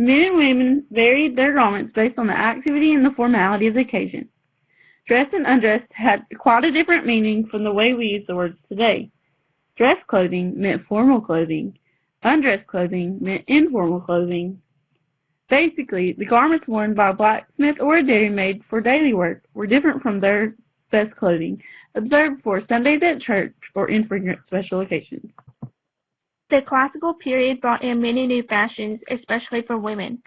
Men and women varied their garments based on the activity and the formality of the occasion. Dress and undress had quite a different meaning from the way we use the words today. Dress clothing meant formal clothing. Undress clothing meant informal clothing. Basically, the garments worn by a blacksmith or a dairymaid for daily work were different from their best clothing, observed for Sundays at church or infrequent special occasions. The classical period brought in many new fashions, especially for women.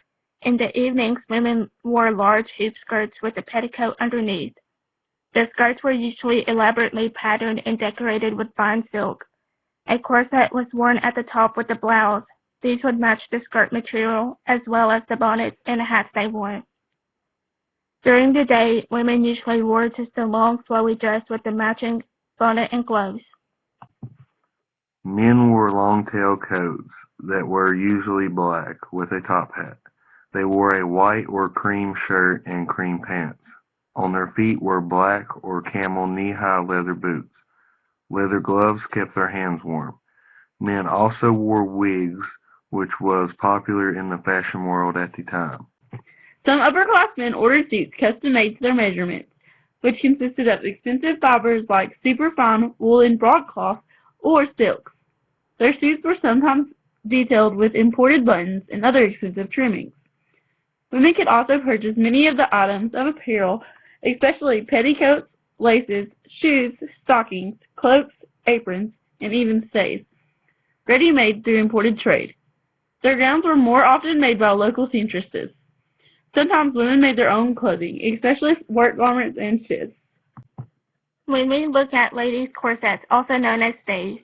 In the evenings, women wore large hoop skirts with a petticoat underneath. The skirts were usually elaborately patterned and decorated with fine silk. A corset was worn at the top with a blouse. These would match the skirt material as well as the bonnets and hats they wore. During the day, women usually wore just a long, flowy dress with the matching bonnet and gloves. Men wore long-tailed coats that were usually black with a top hat. They wore a white or cream shirt and cream pants. On their feet were black or camel knee-high leather boots. Leather gloves kept their hands warm. Men also wore wigs, which was popular in the fashion world at the time. Some upper-class men ordered suits custom-made to their measurements, which consisted of expensive fibers like superfine woolen broadcloth or silks. Their suits were sometimes detailed with imported buttons and other expensive trimmings. Women could also purchase many of the items of apparel, especially petticoats, laces, shoes, stockings, cloaks, aprons, and even stays, ready-made through imported trade. Their gowns were more often made by local seamstresses. Sometimes women made their own clothing, especially work garments and shifts. When we look at ladies' corsets, also known as stays,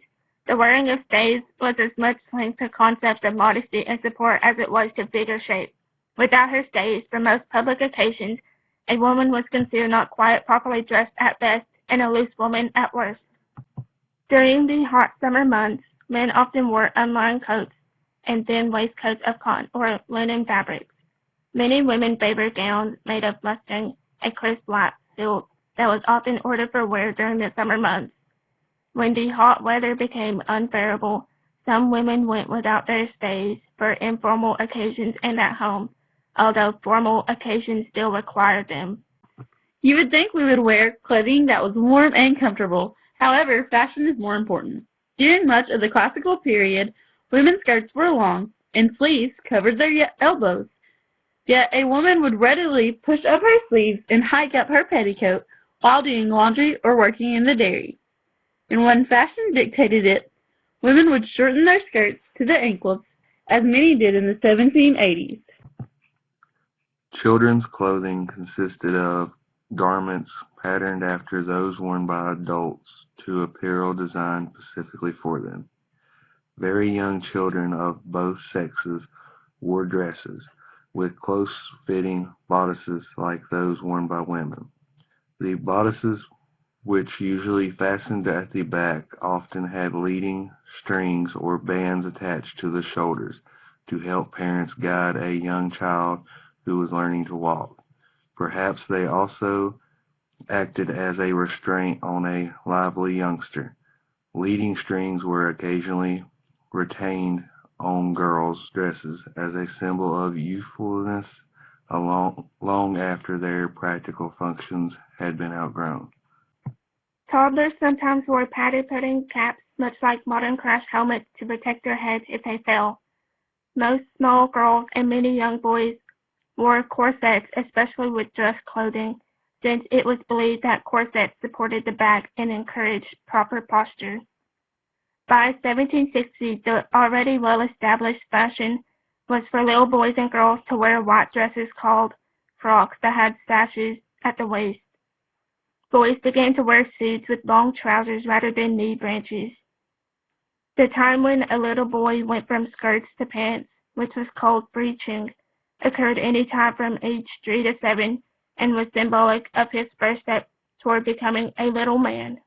the wearing of stays was as much linked to concepts of modesty and support as it was to figure shape. Without her stays, for most public occasions, a woman was considered not quite properly dressed at best and a loose woman at worst. During the hot summer months, men often wore unlined coats and thin waistcoats of cotton or linen fabrics. Many women favored gowns made of mustang, a crisp black silk that was often ordered for wear during the summer months. When the hot weather became unbearable, some women went without their stays for informal occasions and at home, although formal occasions still required them. You would think we would wear clothing that was warm and comfortable. However, fashion is more important. During much of the classical period, women's skirts were long, and sleeves covered their elbows. Yet a woman would readily push up her sleeves and hike up her petticoat while doing laundry or working in the dairy. And when fashion dictated it, women would shorten their skirts to the ankles, as many did in the 1780s. Children's clothing consisted of garments patterned after those worn by adults to apparel designed specifically for them. Very young children of both sexes wore dresses with close-fitting bodices like those worn by women. The bodices, which usually fastened at the back, often had leading strings or bands attached to the shoulders to help parents guide a young child who was learning to walk. Perhaps they also acted as a restraint on a lively youngster. Leading strings were occasionally retained on girls' dresses as a symbol of youthfulness long after their practical functions had been outgrown. Toddlers sometimes wore padded pudding caps, much like modern crash helmets, to protect their heads if they fell. Most small girls and many young boys wore corsets, especially with dress clothing, since it was believed that corsets supported the back and encouraged proper posture. By 1760, the already well-established fashion was for little boys and girls to wear white dresses called frocks that had sashes at the waist. Boys began to wear suits with long trousers rather than knee breeches. The time when a little boy went from skirts to pants, which was called breeching, occurred any time from age 3 to 7 and was symbolic of his first step toward becoming a little man.